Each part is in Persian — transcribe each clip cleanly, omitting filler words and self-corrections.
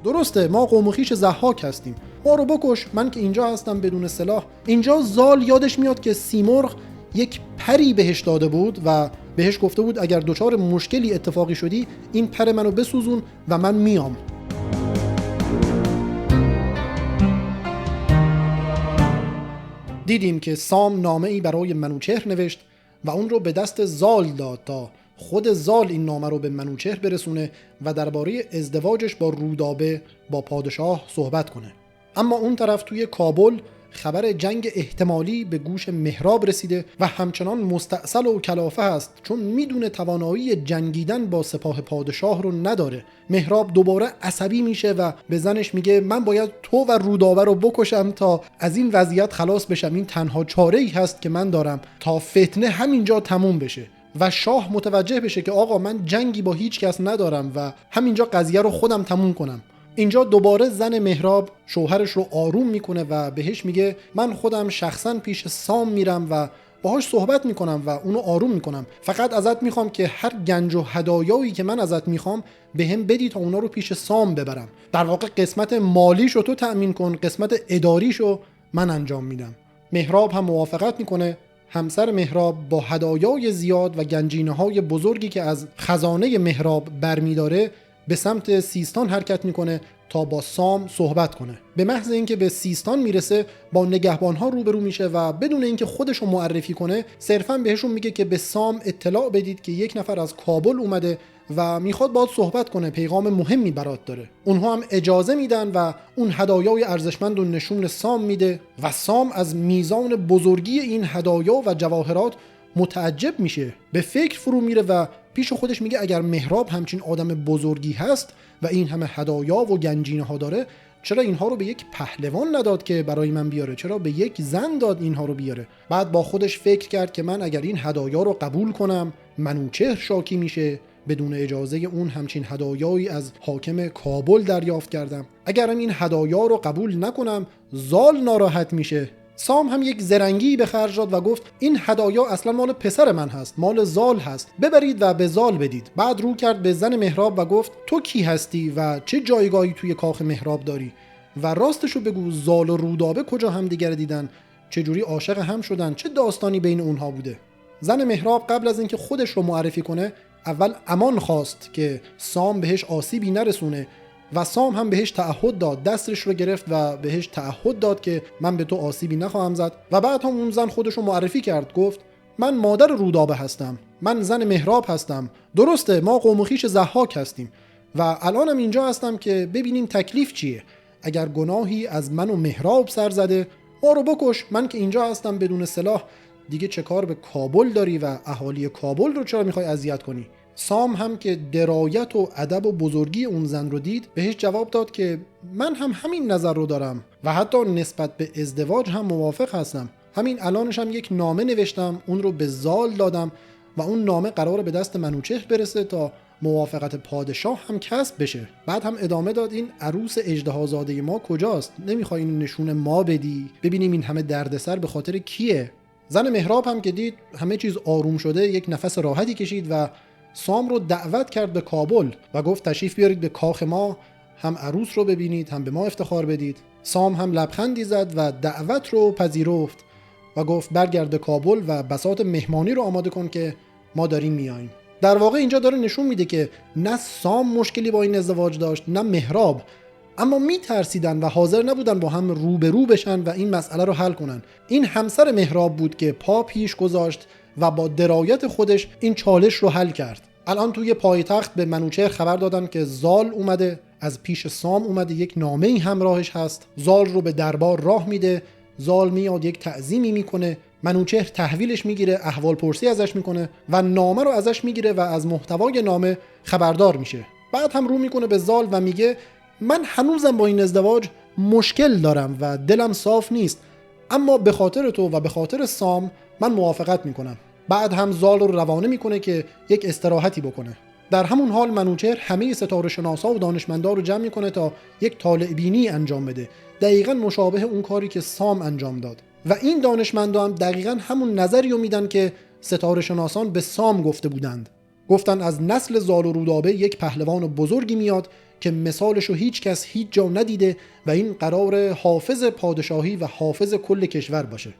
درسته ما قوم و خویش ضحاک هستیم، ما رو بکش، من که اینجا هستم بدون سلاح. اینجا زال یادش میاد که سیمرغ یک پری بهش داده بود و بهش گفته بود اگر دچار مشکلی اتفاقی شدی این پر منو بسوزون و من میام. دیدیم که سام نامه‌ای برای منوچهر نوشت و اون رو به دست زال داد تا خود زال این نامه رو به منوچهر برسونه و درباره ازدواجش با رودابه با پادشاه صحبت کنه. اما اون طرف توی کابل خبر جنگ احتمالی به گوش مهراب رسیده و همچنان مستعسل و کلافه هست چون میدونه توانایی جنگیدن با سپاه پادشاه رو نداره. مهراب دوباره عصبی میشه و به زنش میگه من باید تو و رودابه رو بکشم تا از این وضعیت خلاص بشم، این تنها چاره‌ای هست که من دارم تا فتنه همینجا تموم بشه و شاه متوجه بشه که آقا من جنگی با هیچ کس ندارم و همینجا قضیه رو خودم تموم کنم. اینجا دوباره زن مهراب شوهرش رو آروم میکنه و بهش میگه من خودم شخصا پیش سام میرم و باهاش صحبت میکنم و اونو آروم میکنم، فقط ازت میخوام که هر گنج و هدایایی که من ازت میخوام به هم بدی تا اونا رو پیش سام ببرم. در واقع قسمت مالیشو تو تأمین کن، قسمت اداریشو من انجام میدم. مهراب هم موافقت میکنه. همسر مهراب با هدایای زیاد و گنجینه‌های بزرگی که از خزانه مهراب برمیداره به سمت سیستان حرکت میکنه تا با سام صحبت کنه. به محض اینکه به سیستان میرسه با نگهبانها روبرو میشه و بدون اینکه خودش رو معرفی کنه صرفا بهشون میگه که به سام اطلاع بدید که یک نفر از کابل اومده و میخواد باهات صحبت کنه، پیغام مهمی برات داره. اونها هم اجازه میدن و اون هدایای ارزشمند رو نشون سام میده و سام از میزان بزرگی این هدایا و جواهرات متعجب میشه، به فکر فرو میره و پیش خودش میگه اگر مهراب همچین آدم بزرگی هست و این همه هدایا و گنجینه ها داره چرا اینها رو به یک پهلوان نداد که برای من بیاره، چرا به یک زن داد اینها رو بیاره. بعد با خودش فکر کرد که من اگر این هدایا رو قبول کنم منوچهر شاکی میشه، بدون اجازه اون همچین هدایایی از حاکم کابل دریافت کردم، اگرم این هدایا رو قبول نکنم زال ناراحت میشه. سام هم یک زرنگی به خرج داد و گفت این هدایا اصلا مال پسر من هست، مال زال هست، ببرید و به زال بدید. بعد رو کرد به زن مهراب و گفت تو کی هستی و چه جایگاهی توی کاخ مهراب داری و راستشو بگو زال و رودابه کجا هم دیگر دیدن، چه جوری عاشق هم شدن، چه داستانی بین اونها بوده. زن مهراب قبل از اینکه خودش رو معرفی کنه اول امان خواست که سام بهش آسیبی نرسونه و سام هم بهش تعهد داد، دستش رو گرفت و بهش تعهد داد که من به تو آسیبی نخواهم زد. و بعد هم اون زن خودش رو معرفی کرد، گفت من مادر رودابه هستم، من زن مهراب هستم. درسته ما قوم و خویش ضحاک هستیم و الانم اینجا هستم که ببینیم تکلیف چیه، اگر گناهی از من و مهراب سر زده ما رو بکش، من که اینجا هستم بدون سلاح، دیگه چه کار به کابل داری و اهالی کابل رو چرا میخوای اذیت کنی؟ سام هم که درایت و ادب و بزرگی اون زن رو دید بهش جواب داد که من هم همین نظر رو دارم و حتی نسبت به ازدواج هم موافق هستم. همین الانش هم یک نامه نوشتم، اون رو به زال دادم و اون نامه قراره به دست منوچهر برسه تا موافقت پادشاه هم کسب بشه. بعد هم ادامه داد این عروس اژدهازاده ما کجاست؟ نمیخوای این نشون ما بدی ببینیم این همه دردسر به خاطر کیه؟ زن مهراب هم که دید همه چیز آروم شده یک نفس راحتی کشید و سام رو دعوت کرد به کابل و گفت تشریف بیارید به کاخ ما، هم عروس رو ببینید هم به ما افتخار بدید. سام هم لبخندی زد و دعوت رو پذیرفت و گفت برگرد به کابل و بساط مهمانی رو آماده کن که ما داریم میاییم. در واقع اینجا داره نشون میده که نه سام مشکلی با این ازدواج داشت نه مهراب، اما میترسیدن و حاضر نبودن با هم روبرو بشن و این مسئله رو حل کنن. این همسر مهراب بود که پا پیش گذاشت و با درایت خودش این چالش رو حل کرد. الان توی پایتخت به منوچهر خبر دادن که زال اومده، از پیش سام اومده، یک نامه‌ای همراهش هست. زال رو به دربار راه میده، زال میاد یک تعظیمی میکنه، منوچهر تحویلش میگیره، احوال پرسی ازش میکنه و نامه رو ازش میگیره و از محتوای نامه خبردار میشه. بعد هم رو میکنه به زال و میگه من هنوزم با این ازدواج مشکل دارم و دلم صاف نیست، اما به خاطر تو و به خاطر سام من موافقت میکنم. بعد هم زال رو روانه میکنه که یک استراحتی بکنه. در همون حال منوچهر همه ستاره شناسا و دانشمندا رو جمع میکنه تا یک طالع بینی انجام بده، دقیقاً مشابه اون کاری که سام انجام داد. و این دانشمندا هم دقیقاً همون نظری رو میدن که ستاره شناسان به سام گفته بودند. گفتن از نسل زال و رودابه یک پهلوان بزرگی میاد که مثالشو هیچ کس هیچ جا ندیده و این قرار حافظ پادشاهی و حافظ کل کشور باشه.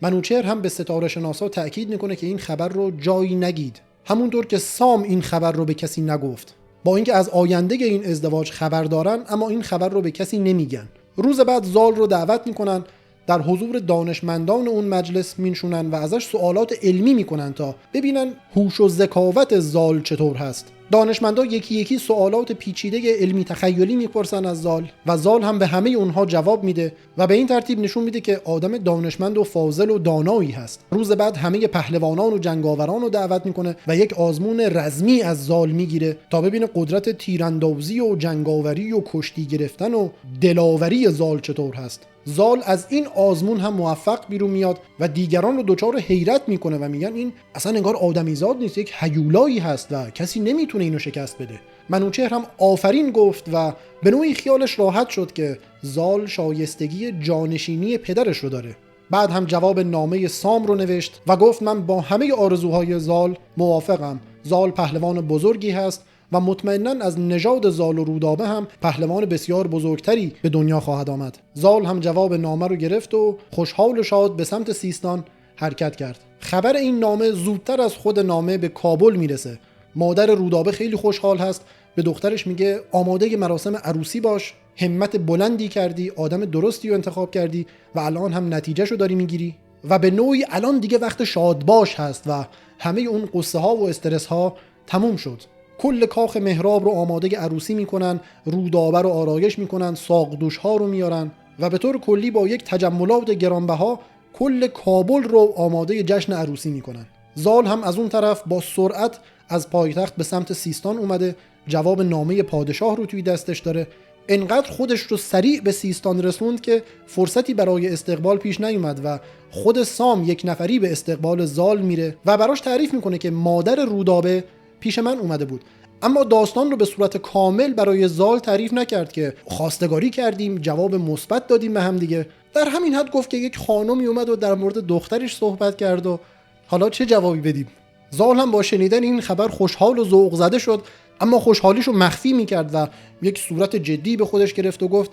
منوچهر هم به ستاره شناسا تأکید میکنه که این خبر رو جایی نگید، همونطور که سام این خبر رو به کسی نگفت. با اینکه از آینده این ازدواج خبر دارن، اما این خبر رو به کسی نمیگن. روز بعد زال رو دعوت میکنن، در حضور دانشمندان اون مجلس مینشونن و ازش سوالات علمی میکنن تا ببینن هوش و ذکاوت زال چطور هست. دانشمندا یکی یکی سوالات پیچیده علمی تخیلی میپرسن از زال و زال هم به همه اونها جواب میده و به این ترتیب نشون میده که آدم دانشمند و فاضل و دانایی هست. روز بعد همه پهلوانان و جنگاوران رو دعوت میکنه و یک آزمون رزمی از زال میگیره تا ببینه قدرت تیراندازی و جنگاوری و کشتی گرفتن و دلاوری زال چطور هست. زال از این آزمون هم موفق بیرون میاد و دیگران رو دچار حیرت میکنه و میگن این اصلا انگار آدمیزاد نیست، یک هیولایی هست و کسی نمیتونه اینو شکست بده. منوچهر هم آفرین گفت و به نوعی خیالش راحت شد که زال شایستگی جانشینی پدرش رو داره. بعد هم جواب نامه سام رو نوشت و گفت من با همه آرزوهای زال موافقم. زال پهلوان بزرگی هست و مطمئناً از نژاد زال و رودابه هم پهلوان بسیار بزرگتری به دنیا خواهد آمد. زال هم جواب نامه رو گرفت و خوشحال و شاد به سمت سیستان حرکت کرد. خبر این نامه زودتر از خود نامه به کابل میرسه. مادر رودابه خیلی خوشحال هست، به دخترش میگه آماده مراسم عروسی باش، همت بلندی کردی، آدم درستی رو انتخاب کردی و الان هم نتیجهشو داری میگیری و به نوعی الان دیگه وقت شادباش هست و همه اون قصه ها و استرس ها تموم شد. کل کاخ مهراب رو آماده عروسی میکنن، رودابه رو آرایش میکنن، ساقدوش ها رو میارن و به طور کلی با یک تجملات گرانبها کل کابل رو آماده جشن عروسی میکنن. زال هم از اون طرف با سرعت از پایتخت به سمت سیستان اومده، جواب نامه پادشاه رو توی دستش داره. انقدر خودش رو سریع به سیستان رسوند که فرصتی برای استقبال پیش نیومد و خود سام یک نفری به استقبال زال میره و براش تعریف میکنه که مادر رودابه پیش من اومده بود، اما داستان رو به صورت کامل برای زال تعریف نکرد که خواستگاری کردیم، جواب مثبت دادیم به هم دیگه. در همین حد گفت که یک خانمی اومد و در مورد دخترش صحبت کرد و حالا چه جوابی بدیم. زال هم با شنیدن این خبر خوشحال و ذوق زده شد، اما خوشحالیشو مخفی میکرد و یک صورت جدی به خودش گرفت و گفت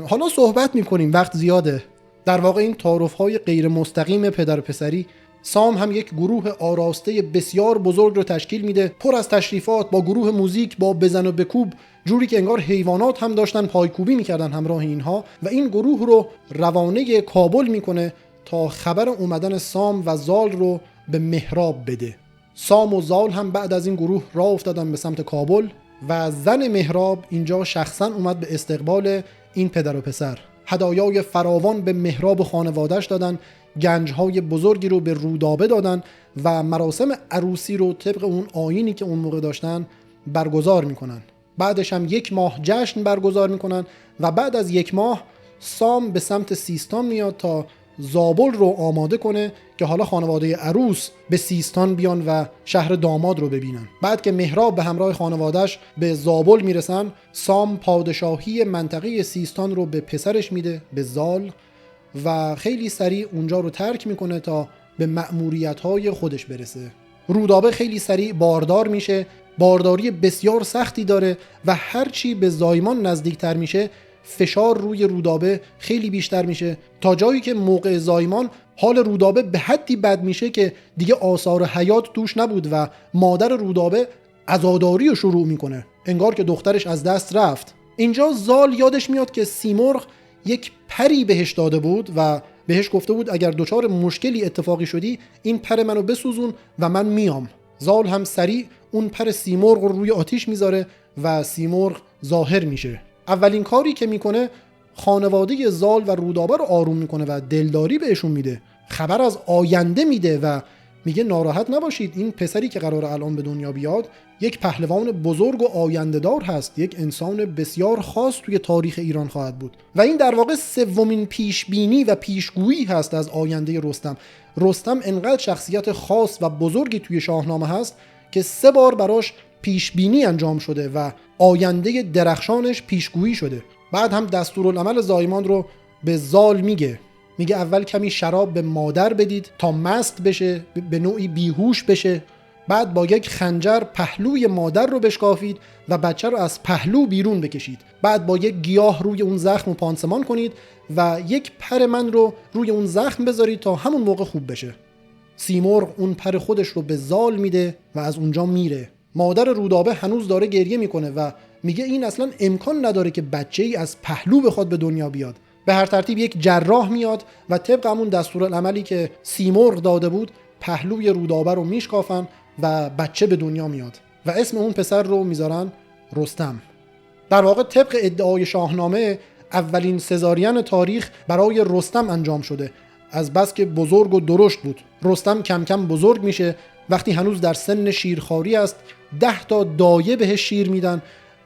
حالا صحبت میکنیم، وقت زیاده. در واقع این تعارف‌های غیر مستقیم پدر پسری. سام هم یک گروه آراسته بسیار بزرگ رو تشکیل میده، پر از تشریفات، با گروه موزیک، با بزن و بکوب، جوری که انگار حیوانات هم داشتن پایکوبی میکردن همراه اینها، و این گروه رو روانه کابل میکنه تا خبر اومدن سام و زال رو به مهراب بده. سام و زال هم بعد از این گروه راه افتادن به سمت کابل و زن مهراب اینجا شخصا اومد به استقبال این پدر و پسر. هدایای فراوان به مهراب و خانواده‌اش دادن، گنج‌های بزرگی رو به رودابه دادن و مراسم عروسی رو طبق اون آیینی که اون موقع داشتن برگزار میکنن. بعدش هم 1 ماه جشن برگزار میکنن و بعد از 1 ماه سام به سمت سیستان میاد تا زابل رو آماده کنه که حالا خانواده عروس به سیستان بیان و شهر داماد رو ببینن. بعد که مهراب به همراه خانواده‌اش به زابل میرسن، سام پادشاهی منطقه سیستان رو به پسرش میده، به زال، و خیلی سریع اونجا رو ترک میکنه تا به مأموریت‌های خودش برسه. رودابه خیلی سریع باردار میشه، بارداری بسیار سختی داره و هرچی به زایمان نزدیکتر میشه فشار روی رودابه خیلی بیشتر میشه، تا جایی که موقع زایمان حال رودابه به حدی بد میشه که دیگه آثار حیات توش نبود و مادر رودابه عزاداری رو شروع میکنه، انگار که دخترش از دست رفت. اینجا زال یادش میاد که سیمرغ یک پری بهش داده بود و بهش گفته بود اگر دچار مشکلی اتفاقی شدی این پر منو بسوزون و من میام. زال هم سریع اون پر سیمرغ رو روی آتیش میذاره و سیمرغ ظاهر میشه. اولین کاری که میکنه خانواده زال و رودابه رو آروم میکنه و دلداری بهشون میده، خبر از آینده میده و میگه ناراحت نباشید، این پسری که قرار الان به دنیا بیاد یک پهلوان بزرگ و آینده‌دار هست، یک انسان بسیار خاص توی تاریخ ایران خواهد بود. و این در واقع 3مین پیشبینی و پیشگویی هست از آینده رستم. رستم انقدر شخصیت خاص و بزرگی توی شاهنامه هست که 3 بار براش پیشبینی انجام شده و آینده درخشانش پیشگویی شده. بعد هم دستورالعمل زایمان رو به زال میگه اول کمی شراب به مادر بدید تا مست بشه، به نوعی بیهوش بشه، بعد با یک خنجر پهلوی مادر رو بشکافید و بچه رو از پهلو بیرون بکشید. بعد با یک گیاه روی اون زخم رو پانسمان کنید و یک پر من رو روی اون زخم بذارید تا همون موقع خوب بشه. سیمرغ اون پر خودش رو به زال میده و از اونجا میره. مادر رودابه هنوز داره گریه میکنه و میگه این اصلا امکان نداره که بچه‌ای از پهلو بخواد به دنیا بیاد. به هر ترتیب یک جراح میاد و طبق همون دستورالعملی که سیمرغ داده بود پهلوی رودابه رو میشکافن و بچه به دنیا میاد و اسم اون پسر رو میذارن رستم. در واقع طبق ادعای شاهنامه اولین سزارین تاریخ برای رستم انجام شده، از بس که بزرگ و درشت بود. رستم کم کم بزرگ میشه، وقتی هنوز در سن شیرخواری است 10 تا دایه بهش شیر میدن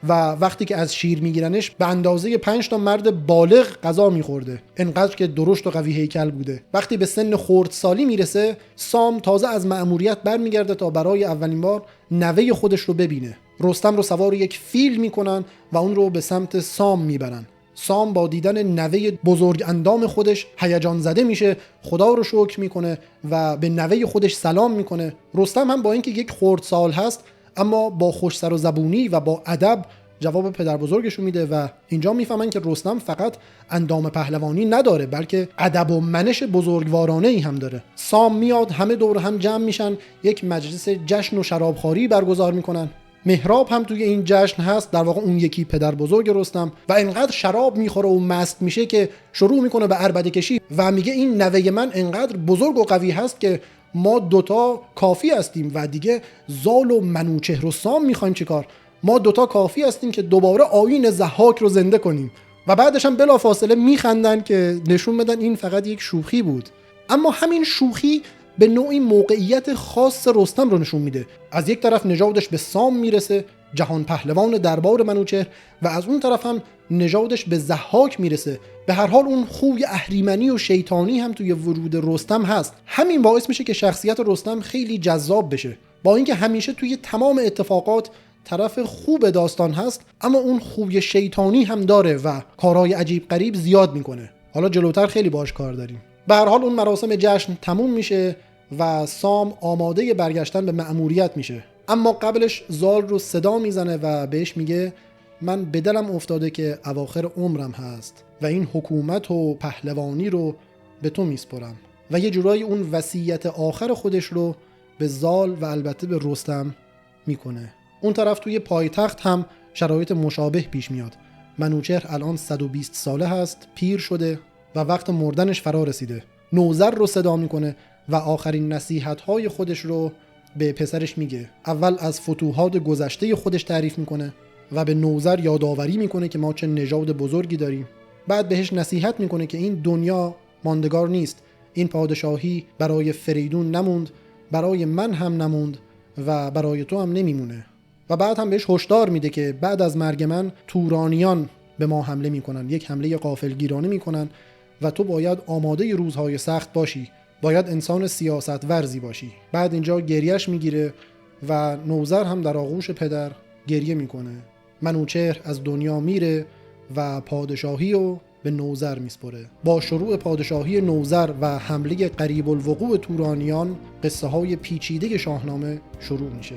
و وقتی که از شیر میگیرنش به اندازه 5 تا مرد بالغ غذا میخورده، انقدر که درشت و قوی هیکل بوده. وقتی به سن خردسالی میرسه سام تازه از مأموریت برمیگرده تا برای اولین بار نوه خودش رو ببینه. رستم رو سوار یک فیل میکنن و اون رو به سمت سام میبرن. سام با دیدن نوه بزرگ اندام خودش هیجان زده میشه، خدا رو شکر میکنه و به نوه خودش سلام میکنه. رستم هم با اینکه یک خردسال هست اما با خوش سر و زبونی و با ادب جواب پدر بزرگشو میده و اینجا میفهمن که رستم فقط اندام پهلوانی نداره بلکه ادب و منش بزرگوارانه ای هم داره. سام میاد، همه دور هم جمع میشن، یک مجلس جشن و شرابخواری برگزار میکنن. مهراب هم توی این جشن هست، در واقع اون یکی پدر بزرگ رستم، و اینقدر شراب میخوره و مست میشه که شروع میکنه به عربده کشی و میگه این نوه من اینقدر بزرگ و قوی هست که ما دوتا کافی هستیم و دیگه زال و منوچهر و سام میخوایم چیکار؟ ما دوتا کافی هستیم که دوباره آیین ضحاک رو زنده کنیم. و بعدش هم بلافاصله میخندن که نشون بدن این فقط یک شوخی بود. اما همین شوخی به نوعی موقعیت خاص رستم رو نشون میده. از یک طرف نژادش به سام میرسه، جهان پهلوان دربار منوچهر، و از اون طرف هم نژادش به ضحاک میرسه. به هر حال اون خوی اهریمنی و شیطانی هم توی ورود رستم هست. همین باعث میشه که شخصیت رستم خیلی جذاب بشه. با اینکه همیشه توی تمام اتفاقات طرف خوب داستان هست، اما اون خوی شیطانی هم داره و کارهای عجیب غریب زیاد میکنه. حالا جلوتر خیلی باهاش کار داریم. به هر حال اون مراسم جشن تموم میشه و سام آماده برگشتن به مأموریت میشه. اما قبلش زال رو صدا میزنه و بهش میگه من به دلم افتاده که اواخر عمرم هست و این حکومت و پهلوانی رو به تو میسپرم، و یه جورایی اون وصیت آخر خودش رو به زال و البته به رستم میکنه. اون طرف توی پایتخت هم شرایط مشابه پیش میاد. منوچهر الان 120 ساله هست، پیر شده و وقت مردنش فرا رسیده. نوذر رو صدا میکنه و آخرین نصیحت‌های خودش رو به پسرش میگه. اول از فتوحات گذشته خودش تعریف میکنه و به نوذر یادآوری میکنه که ما چه نژاد بزرگی داریم. بعد بهش نصیحت میکنه که این دنیا ماندگار نیست، این پادشاهی برای فریدون نموند، برای من هم نموند و برای تو هم نمیمونه. و بعد هم بهش هشدار میده که بعد از مرگ من تورانیان به ما حمله میکنن، یک حمله غافلگیرانه میکنن و تو باید آماده روزهای سخت باشی، باید انسان سیاست ورزی باشی. بعد اینجا گریهش میگیره و نوذر هم در آغوش پدر گریه میکنه. منوچهر از دنیا میره و پادشاهی رو به نوذر میسپره. با شروع پادشاهی نوذر و حمله قریب الوقوع تورانیان قصه های پیچیده شاهنامه شروع میشه.